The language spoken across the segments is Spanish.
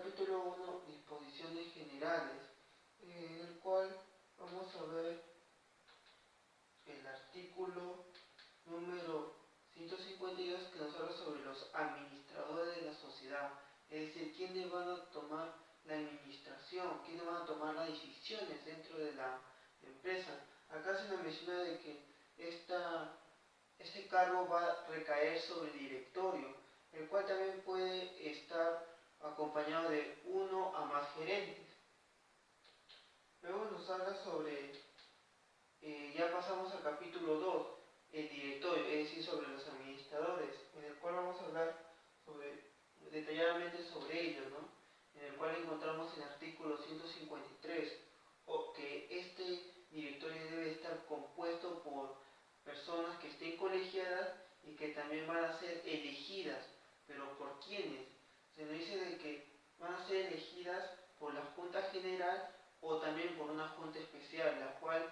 capítulo 1, disposiciones generales, en el cual vamos a ver el artículo número 152 que nos habla sobre los administradores de la sociedad, es decir, quiénes van a tomar la administración, quiénes van a tomar las decisiones dentro de la empresa. Acá se nos menciona de que este cargo va a recaer sobre el directorio, el cual también puede estar acompañado de uno a más gerentes. Luego nos habla sobre, ya pasamos al capítulo 2, el directorio, es decir, sobre los administradores, en el cual vamos a hablar detalladamente sobre ellos, ¿no? En el cual encontramos el artículo 153, que este directorio debe estar compuesto por personas que estén colegiadas y que también van a ser elegidas. ¿Pero por quiénes? Se nos dice de que van a ser elegidas por la Junta General o también por una Junta Especial, la cual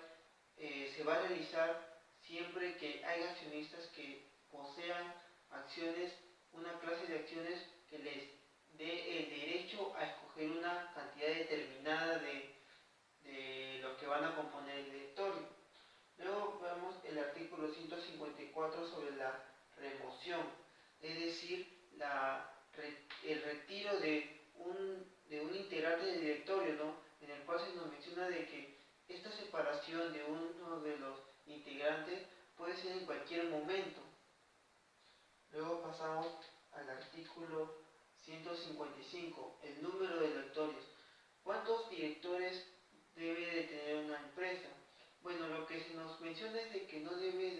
se va a realizar siempre que haya accionistas que posean acciones, una clase de acciones que les dé el derecho a escoger una cantidad determinada de los que van a componer el directorio. Luego vemos el artículo 154 sobre la remoción, es decir, el retiro de un integrante del directorio, ¿no? En el cual se nos menciona de que esta separación de uno de los integrantes puede ser en cualquier momento. Luego pasamos al artículo 155, el número de directorios. ¿Cuántos directores debe de tener una empresa? Bueno, lo que se nos menciona es de que no debe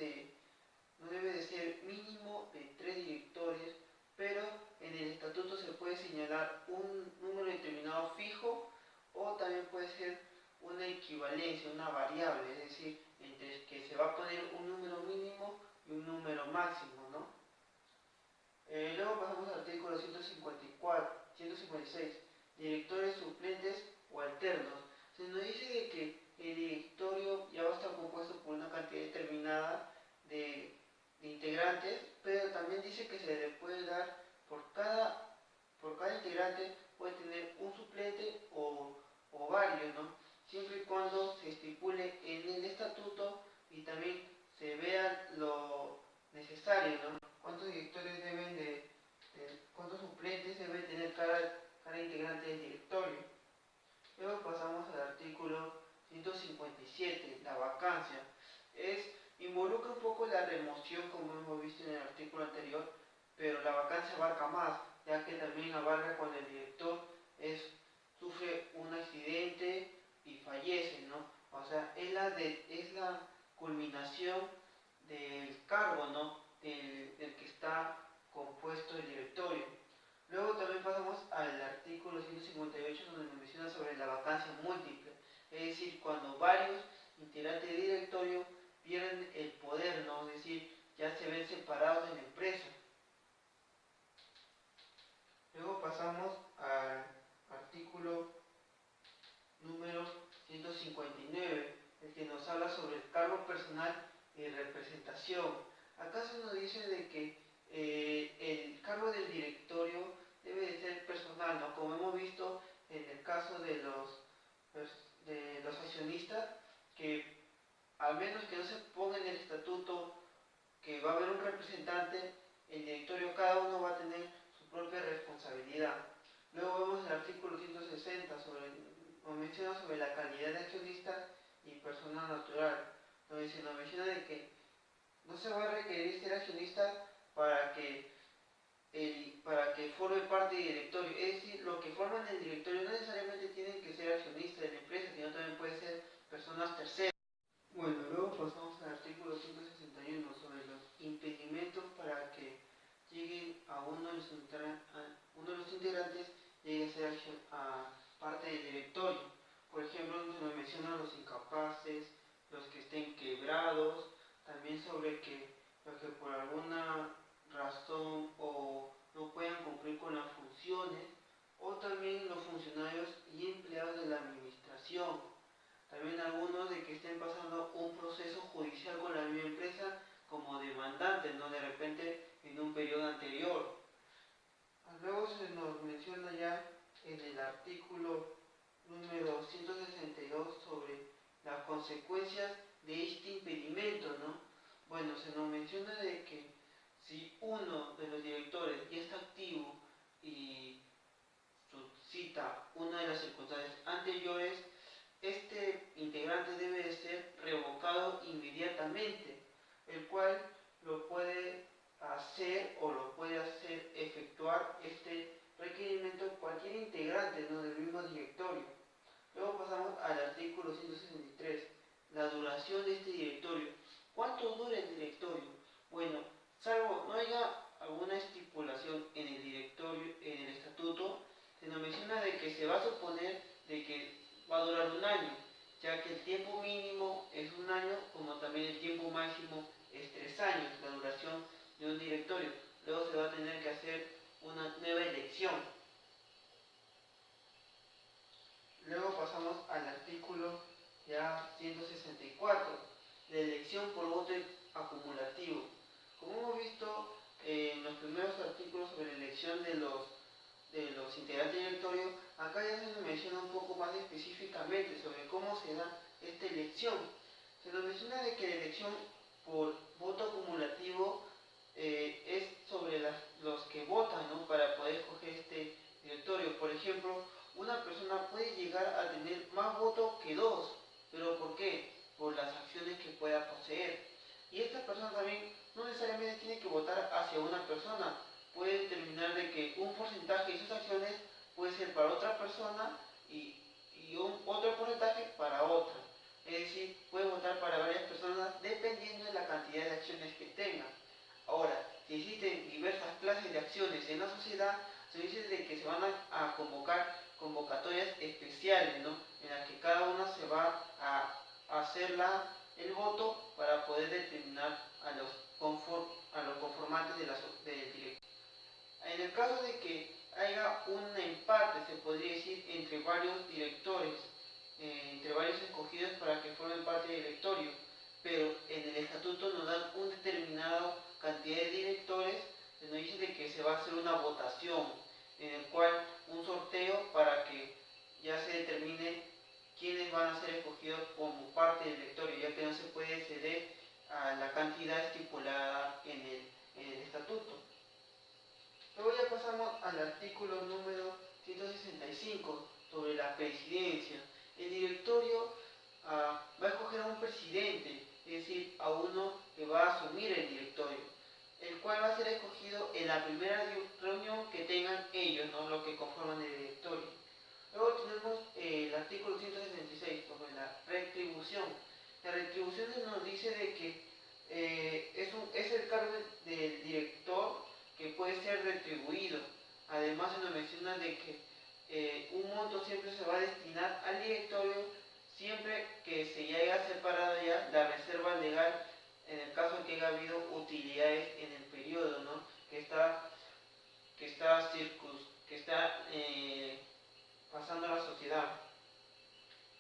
de ser mínimo de 3 directores, pero en el estatuto se puede señalar un número determinado fijo o también puede ser una equivalencia, una variable, es decir, entre que se va a poner un número mínimo y un número máximo, ¿no? Luego pasamos al artículo 156, directores suplentes o alternos. Se nos dice de que el directorio ya va a estar compuesto por una cantidad determinada de integrantes, pero también dice que se le puede dar por cada integrante, puede tener un suplente o varios, ¿no? Siempre y cuando se estipule en el estatuto y también se vea lo necesario, ¿no? Cuántos directores cuántos suplentes debe tener cada integrante del directorio. Luego pasamos al artículo 157, la vacancia. Involucra un poco la remoción, como hemos visto en el artículo anterior, pero la vacancia abarca más, ya que también abarca cuando el director sufre un accidente y fallece, ¿no? O sea, es la culminación del cargo, ¿no? Del que está compuesto el directorio. Luego también pasamos al artículo 158, donde nos menciona sobre la vacancia múltiple, es decir, cuando varios integrantes del directorio pierden el poder, ¿no? Es decir, ya se ven separados de la empresa. Luego pasamos al artículo número 159, el que nos habla sobre el cargo personal y representación. Acá se nos dice de que el cargo del directorio debe de ser personal, ¿no? Como hemos visto en el caso de los accionistas, que al menos que no se ponga en el estatuto que va a haber un representante, el directorio cada uno va a tener su propia responsabilidad. Luego vemos el artículo 160, nos menciona sobre la calidad de accionista y persona natural, donde se nos menciona de que no se va a requerir ser accionista para que forme parte del directorio. Es decir, los que forman el directorio no necesariamente tienen que ser accionistas de la empresa, sino también pueden ser personas terceras. Bueno, luego pasamos al artículo 161 sobre los impedimentos para que lleguen a uno de los integrantes llegue a ser parte del directorio. Por ejemplo, se nos mencionan los incapaces, los que estén quebrados, también sobre los que por alguna razón o no puedan cumplir con las funciones, o también los funcionarios y empleados de la administración. También algunos de que estén pasando un proceso judicial con la misma empresa como demandantes, ¿no? De repente en un periodo anterior. Luego se nos menciona ya en el artículo número 162 sobre las consecuencias de este impedimento, ¿no? Bueno, se nos menciona de que si uno de los directores ya está activo y suscita una de las circunstancias anteriores, este integrante debe de ser revocado inmediatamente, el cual lo puede hacer o lo puede hacer efectuar este requerimiento cualquier integrante, ¿no?, del mismo directorio. Luego pasamos al artículo 163, la duración de este directorio. ¿Cuánto dura el directorio? Bueno, salvo no haya alguna estipulación en el directorio, en el estatuto, se nos menciona de que se va a suponer de que va a durar un año, ya que el tiempo mínimo es un año, como también el tiempo máximo es 3 años, la duración de un directorio. Luego se va a tener que hacer una nueva elección. Luego pasamos al artículo ya 164, la elección por voto acumulativo. Como hemos visto en los primeros artículos sobre la elección de los integrantes del directorio, acá ya se nos menciona un poco más específicamente sobre cómo se da esta elección. Se nos menciona de que la elección por voto acumulativo es sobre los que votan, ¿no?, para poder escoger este directorio. Por ejemplo, una persona puede llegar a tener más votos que dos, pero ¿por qué? Por las acciones que pueda poseer. Y esta persona también no necesariamente tiene que votar hacia una persona, puede determinar de que un porcentaje de sus acciones puede ser para otra persona y otro porcentaje para otra. Es decir, puede votar para varias personas dependiendo de la cantidad de acciones que tenga. Ahora, si existen diversas clases de acciones en la sociedad, se dice de que se van a convocar convocatorias especiales, ¿no?, en las que cada una se va a hacer el voto para poder determinar a los conformantes del directorio. En el caso de que haya un empate, se podría decir, entre varios directores, entre varios escogidos para que formen parte del directorio, pero en el estatuto nos dan una determinada cantidad de directores, se nos dice de que se va a hacer una votación, en el cual un sorteo para que ya se determine quiénes van a ser escogidos como parte del directorio, ya que no se puede exceder a la cantidad estipulada en el estatuto. Luego ya pasamos al artículo número 165 sobre la presidencia. El directorio va a escoger a un presidente, es decir, a uno que va a asumir el directorio, el cual va a ser escogido en la primera reunión que tengan ellos, ¿no?, los que conforman el directorio. Luego tenemos el artículo 166 sobre la retribución. La retribución nos dice de que es el cargo del director que puede ser retribuido. Además se nos menciona de que un monto siempre se va a destinar al directorio siempre que se haya separado ya la reserva legal en el caso que haya habido utilidades en el periodo, ¿no?, que está pasando a la sociedad.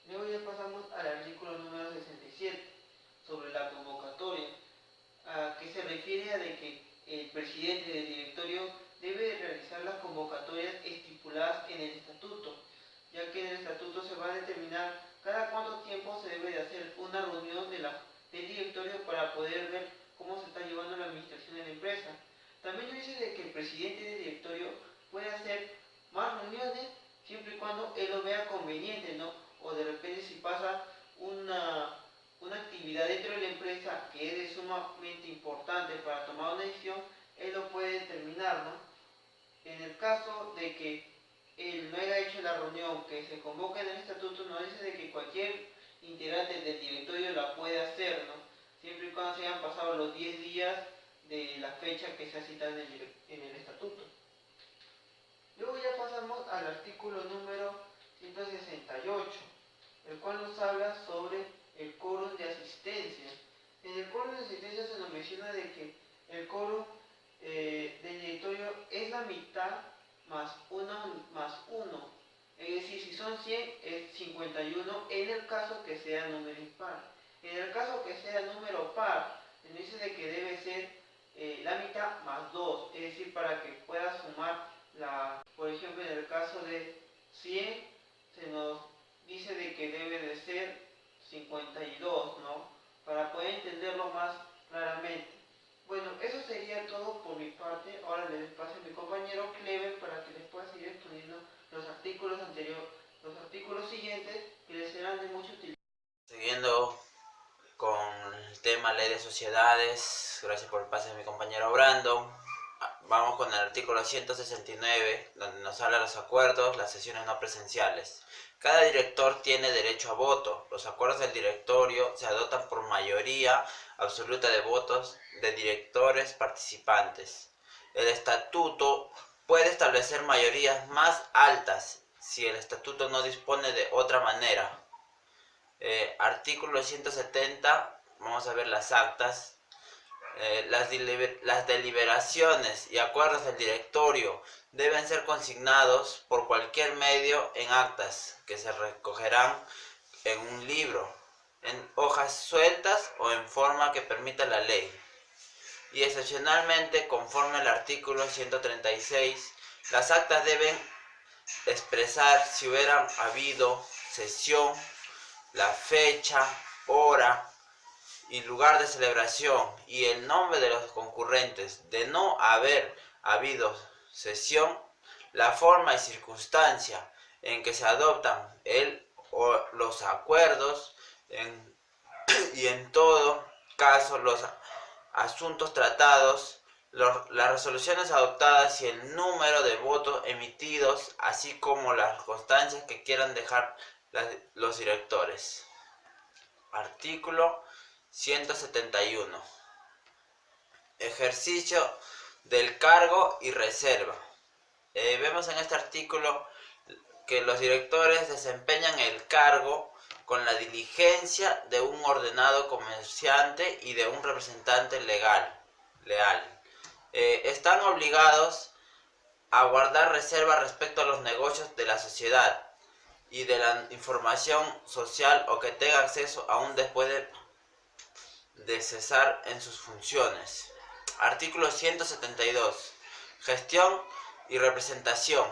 Luego ya pasamos al artículo número 67 sobre la convocatoria, que se refiere a de que el presidente del directorio debe realizar las convocatorias estipuladas en el estatuto, ya que en el estatuto se va a determinar cada cuánto tiempo se debe de hacer una reunión del directorio para poder ver cómo se está llevando la administración de la empresa. También nos dice de que el presidente del directorio puede hacer más reuniones siempre y cuando él lo vea conveniente, ¿no? O de repente si pasa una actividad dentro de la empresa que es sumamente importante para tomar una decisión, él lo puede determinar, ¿no? En el caso de que él no haya hecho la reunión que se convoca en el estatuto, nos dice de que cualquier integrante del directorio la puede hacer, ¿no?, siempre y cuando se hayan pasado los 10 días de la fecha que se ha citado en el estatuto. Luego ya pasamos al artículo número 168, el cual nos habla sobre el quórum de asistencia. En el quórum de asistencia se nos menciona de que el quórum del directorio es la mitad más 1 más 1. Es decir, si son 100 es 51 en el caso que sea número impar. En el caso que sea número par, se nos dice de que debe ser la mitad más 2, es decir, para que pueda sumar por ejemplo, en el caso de 100 se nos dice de que debe de ser 52, ¿no? Para poder entenderlo más claramente. Bueno, eso sería todo por mi parte. Ahora le paso a mi compañero Clever para que les pueda seguir exponiendo los artículos anteriores, los artículos siguientes que les serán de mucha utilidad. Siguiendo con el tema ley de sociedades, gracias por el pase de mi compañero Brandon. Vamos con el artículo 169, donde nos habla de los acuerdos, las sesiones no presenciales. Cada director tiene derecho a voto. Los acuerdos del directorio se adoptan por mayoría absoluta de votos de directores participantes. El estatuto puede establecer mayorías más altas si el estatuto no dispone de otra manera. Artículo 170, vamos a ver las actas. Las deliberaciones y acuerdos del directorio deben ser consignados por cualquier medio en actas que se recogerán en un libro, en hojas sueltas o en forma que permita la ley. Y excepcionalmente, conforme al artículo 136, las actas deben expresar si hubieran habido sesión, la fecha, hora y lugar de celebración y el nombre de los concurrentes. De no haber habido sesión, la forma y circunstancia en que se adoptan los acuerdos y en todo caso los asuntos tratados, las resoluciones adoptadas y el número de votos emitidos, así como las constancias que quieran dejar los directores. Artículo 171. Ejercicio del cargo y reserva. Vemos en este artículo que los directores desempeñan el cargo con la diligencia de un ordenado comerciante y de un representante leal. Están obligados a guardar reserva respecto a los negocios de la sociedad y de la información social o que tenga acceso aún después de cesar en sus funciones. Artículo 172. Gestión y representación.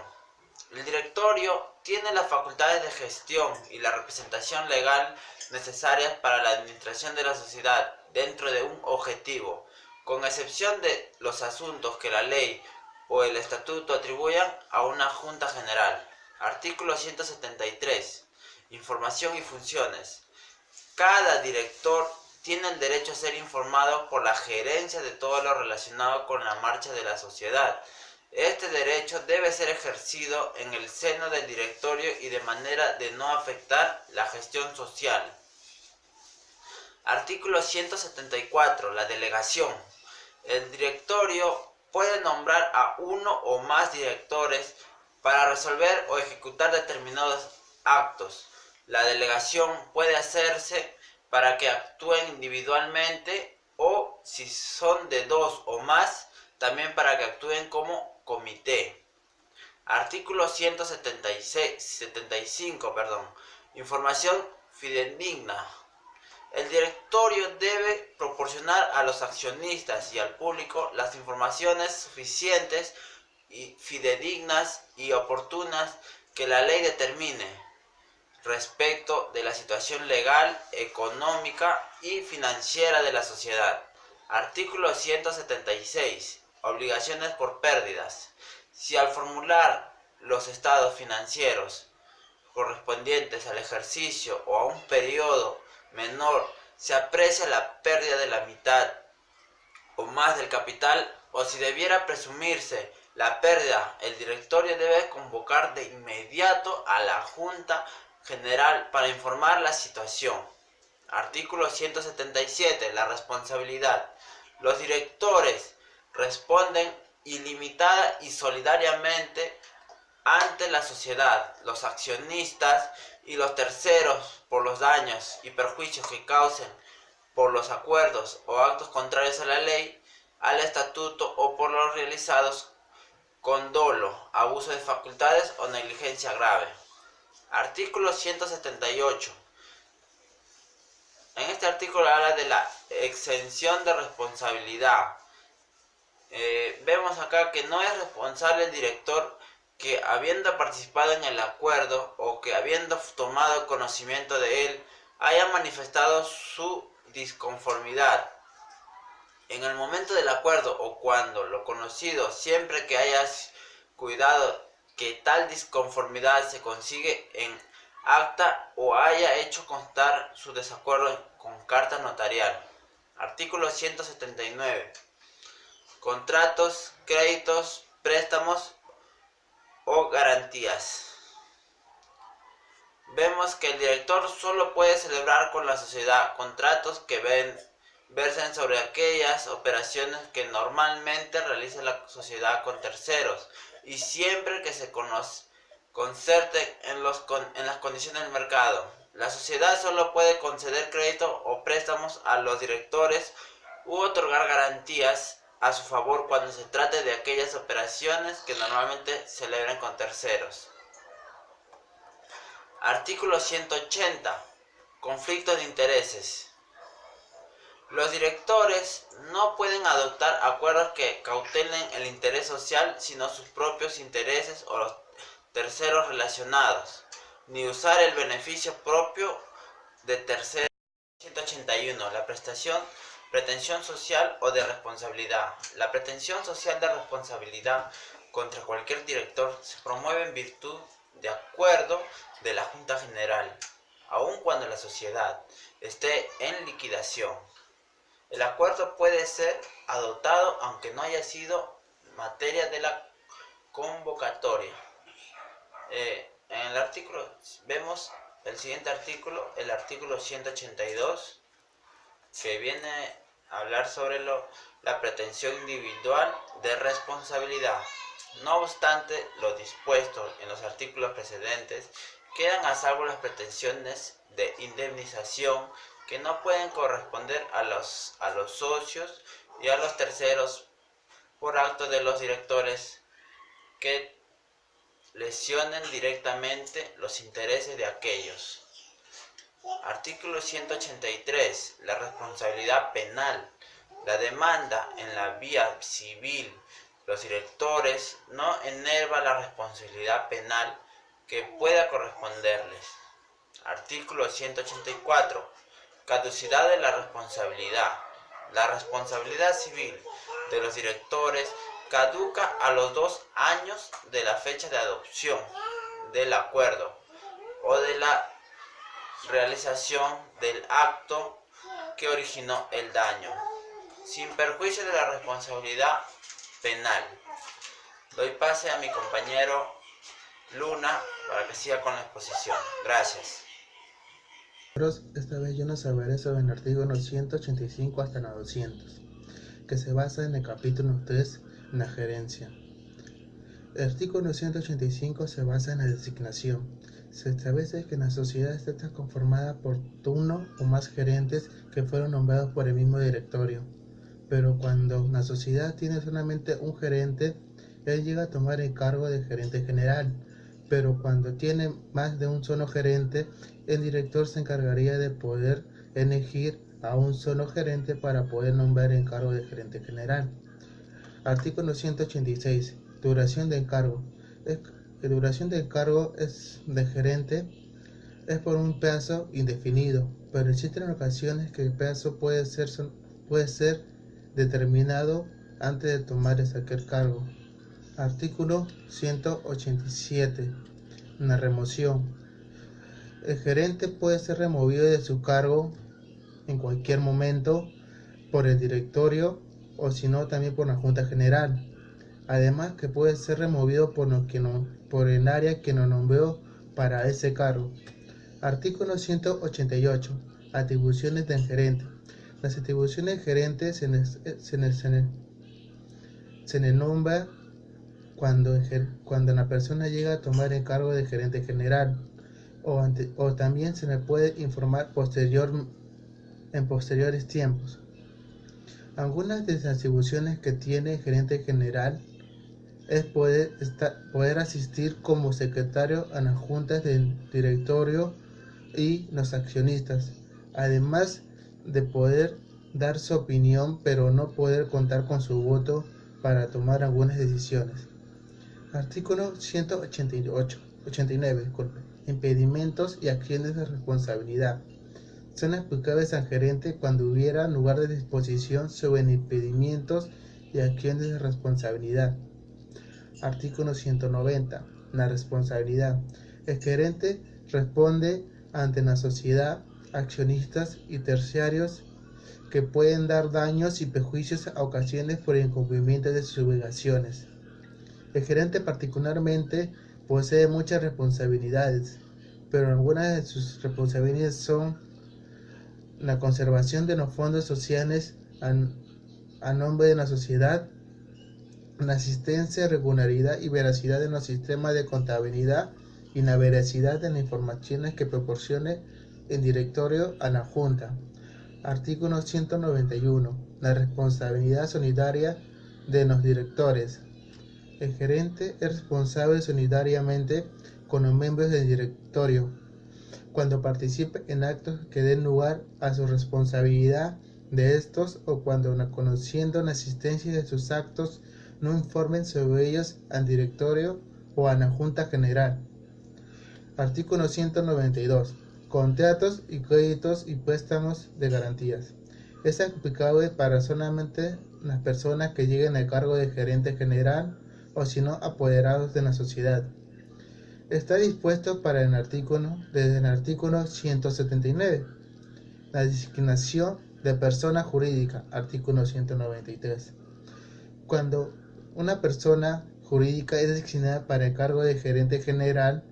El directorio tiene las facultades de gestión y la representación legal necesarias para la administración de la sociedad dentro de un objetivo, con excepción de los asuntos que la ley o el estatuto atribuyan a una junta general. Artículo 173. Información y funciones. Cada director tiene el derecho a ser informado por la gerencia de todo lo relacionado con la marcha de la sociedad. Este derecho debe ser ejercido en el seno del directorio y de manera de no afectar la gestión social. Artículo 174. La delegación. El directorio puede nombrar a uno o más directores para resolver o ejecutar determinados actos. La delegación puede hacerse para que actúen individualmente o, si son de dos o más, también para que actúen como comité. Artículo 175. Información fidedigna. El directorio debe proporcionar a los accionistas y al público las informaciones suficientes y fidedignas y oportunas que la ley determine respecto de la situación legal, económica y financiera de la sociedad. Artículo 176. Obligaciones por pérdidas. Si al formular los estados financieros correspondientes al ejercicio o a un periodo menor se aprecia la pérdida de la mitad o más del capital, o si debiera presumirse la pérdida, el directorio debe convocar de inmediato a la Junta General para informar la situación. Artículo 177. La responsabilidad. Los directores responden ilimitada y solidariamente ante la sociedad, los accionistas y los terceros por los daños y perjuicios que causen por los acuerdos o actos contrarios a la ley, al estatuto o por los realizados con dolo, abuso de facultades o negligencia grave. Artículo 178. En este artículo habla de la exención de responsabilidad. Vemos acá que no es responsable el director que habiendo habiendo participado en el acuerdo o que habiendo tomado conocimiento de él, haya manifestado su disconformidad. En el momento del acuerdo o cuando lo conocido, siempre que hayas cuidado que tal disconformidad se consigue en acta o haya hecho constar su desacuerdo con carta notarial. Artículo 179. Contratos, créditos, préstamos o garantías. Vemos que el director solo puede celebrar con la sociedad contratos que versen sobre aquellas operaciones que normalmente realiza la sociedad con terceros y siempre que se concerte en las condiciones del mercado. La sociedad solo puede conceder crédito o préstamos a los directores u otorgar garantías a su favor cuando se trate de aquellas operaciones que normalmente celebran con terceros. Artículo 180. Conflicto de intereses. Los directores no pueden adoptar acuerdos que cautelen el interés social, sino sus propios intereses o los terceros relacionados, ni usar el beneficio propio de terceros. 181. La pretensión social o de responsabilidad. La pretensión social de responsabilidad contra cualquier director se promueve en virtud de acuerdo de la Junta General, aun cuando la sociedad esté en liquidación. El acuerdo puede ser adoptado aunque no haya sido materia de la convocatoria. En el artículo vemos el siguiente artículo, el artículo 182, que viene a hablar sobre la pretensión individual de responsabilidad. No obstante lo dispuesto en los artículos precedentes, quedan a salvo las pretensiones de indemnización que no pueden corresponder a los socios y a los terceros por acto de los directores que lesionen directamente los intereses de aquellos. Artículo 183. La responsabilidad penal. La demanda en la vía civil. Los directores no enerva la responsabilidad penal que pueda corresponderles. Artículo 184. Caducidad de la responsabilidad. La responsabilidad civil de los directores caduca a los 2 años de la fecha de adopción del acuerdo o de la realización del acto que originó el daño, sin perjuicio de la responsabilidad penal. Doy pase a mi compañero Luna para que siga con la exposición. Gracias. Esta vez yo nos hablaré sobre el artículo 185 hasta el 200, que se basa en el capítulo 3, en la gerencia. El artículo 185 se basa en la designación. Se establece que la sociedad está conformada por uno o más gerentes que fueron nombrados por el mismo directorio. Pero cuando una sociedad tiene solamente un gerente, él llega a tomar el cargo de gerente general. Pero cuando tiene más de un solo gerente, el director se encargaría de poder elegir a un solo gerente para poder nombrar el cargo de gerente general. Artículo 186. Duración del cargo. La duración del cargo de gerente es por un plazo indefinido, pero existen ocasiones que el plazo puede ser determinado antes de tomar aquel cargo. Artículo 187. La remoción. El gerente puede ser removido de su cargo en cualquier momento por el directorio o si no también por la Junta General. Además que puede ser removido por el área que lo nombró para ese cargo. Artículo 188. Atribuciones del gerente. Las atribuciones del gerente se le nombra cuando la persona llega a tomar el cargo de gerente general o también se le puede informar en posteriores tiempos. Algunas de las atribuciones que tiene el gerente general es poder asistir como secretario a las juntas del directorio y los accionistas, además de poder dar su opinión pero no poder contar con su voto para tomar algunas decisiones. Artículo 189. Disculpe. Impedimentos y acciones de responsabilidad. Son aplicables al gerente cuando hubiera lugar de disposición sobre impedimentos y acciones de responsabilidad. Artículo 190. La responsabilidad. El gerente responde ante la sociedad, accionistas y terciarios que pueden dar daños y perjuicios a ocasiones por el incumplimiento de sus obligaciones. El gerente particularmente posee muchas responsabilidades, pero algunas de sus responsabilidades son la conservación de los fondos sociales a nombre de la sociedad, la asistencia, regularidad y veracidad de los sistemas de contabilidad y la veracidad de las informaciones que proporcione el directorio a la Junta. Artículo 191. La responsabilidad solidaria de los directores. El gerente es responsable solidariamente con los miembros del directorio cuando participe en actos que den lugar a su responsabilidad de estos o cuando, conociendo la existencia de sus actos, no informen sobre ellos al directorio o a la Junta General. Artículo 192. Contratos y créditos y préstamos de garantías. Es aplicable para solamente las personas que lleguen al cargo de gerente general o si no apoderados de la sociedad. Está dispuesto desde el artículo 179. La designación de persona jurídica, artículo 193. Cuando una persona jurídica es designada para el cargo de gerente general,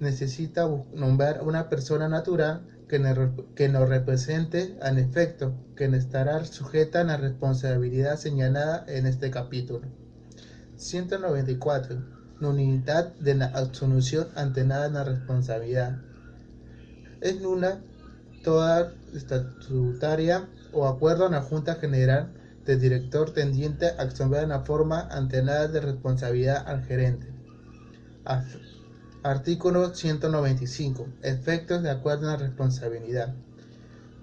necesita nombrar una persona natural que nos represente al efecto, que estará sujeta a la responsabilidad señalada en este capítulo. 194. Nulidad de la absolución ante nada en la responsabilidad. Es nula toda estatutaria o acuerdo en la Junta General del director tendiente a absolver la forma ante nada de responsabilidad al gerente. Artículo 195. Efectos de acuerdo en la responsabilidad.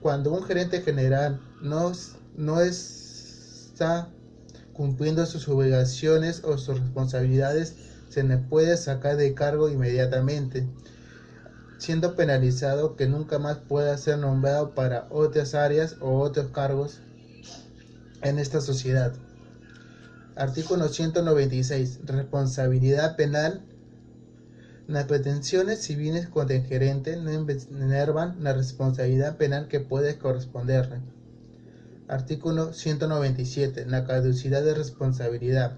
Cuando un gerente general no está cumpliendo sus obligaciones o sus responsabilidades, se le puede sacar de cargo inmediatamente, siendo penalizado que nunca más pueda ser nombrado para otras áreas o otros cargos en esta sociedad. Artículo 196. Responsabilidad penal. Las pretensiones civiles contra el gerente no enervan la responsabilidad penal que puede corresponderle. Artículo 197. La caducidad de responsabilidad.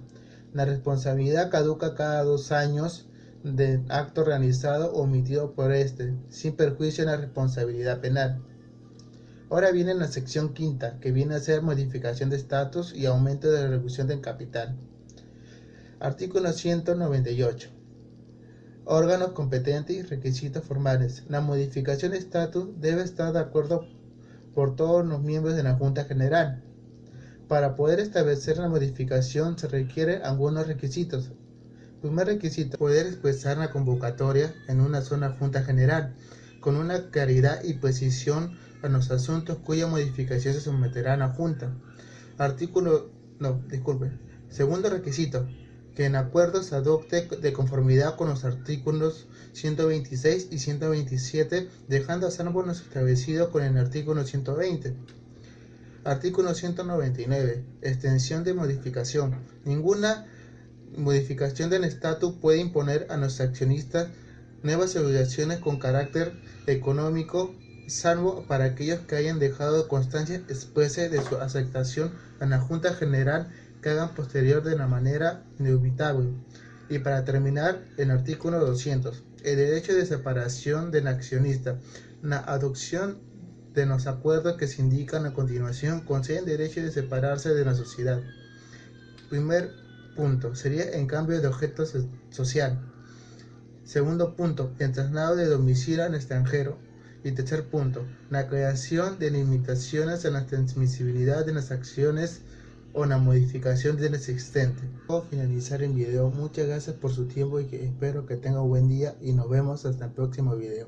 La responsabilidad caduca cada 2 años del acto realizado o omitido por éste, sin perjuicio en la responsabilidad penal. Ahora viene la sección quinta, que viene a ser modificación de estatus y aumento de la reducción del capital. Artículo 198. Órganos competentes y requisitos formales. La modificación de estatus debe estar de acuerdo por todos los miembros de la Junta General. Para poder establecer la modificación se requieren algunos requisitos. Primer requisito: poder expresar la convocatoria en una sola Junta General, con una claridad y precisión en los asuntos cuya modificación se someterá a la Junta. Segundo requisito: que el acuerdo se adopte de conformidad con los artículos 126 y 127, dejando a salvo lo establecido con el artículo 120. Artículo 199. Extensión de modificación. Ninguna modificación del estatus puede imponer a los accionistas nuevas obligaciones con carácter económico, salvo para aquellos que hayan dejado constancia expresa de su aceptación en la Junta General que hagan posterior de la manera inevitable. Y para terminar, el artículo 200. El derecho de separación del accionista. La adopción de los acuerdos que se indican a continuación conceden derecho de separarse de la sociedad. Primer punto sería en cambio de objeto social. Segundo punto, el traslado de domicilio al extranjero. Y tercer punto, la creación de limitaciones en la transmisibilidad de las acciones o la modificación del existente. Puedo finalizar el video. Muchas gracias por su tiempo y espero que tenga un buen día y nos vemos hasta el próximo video.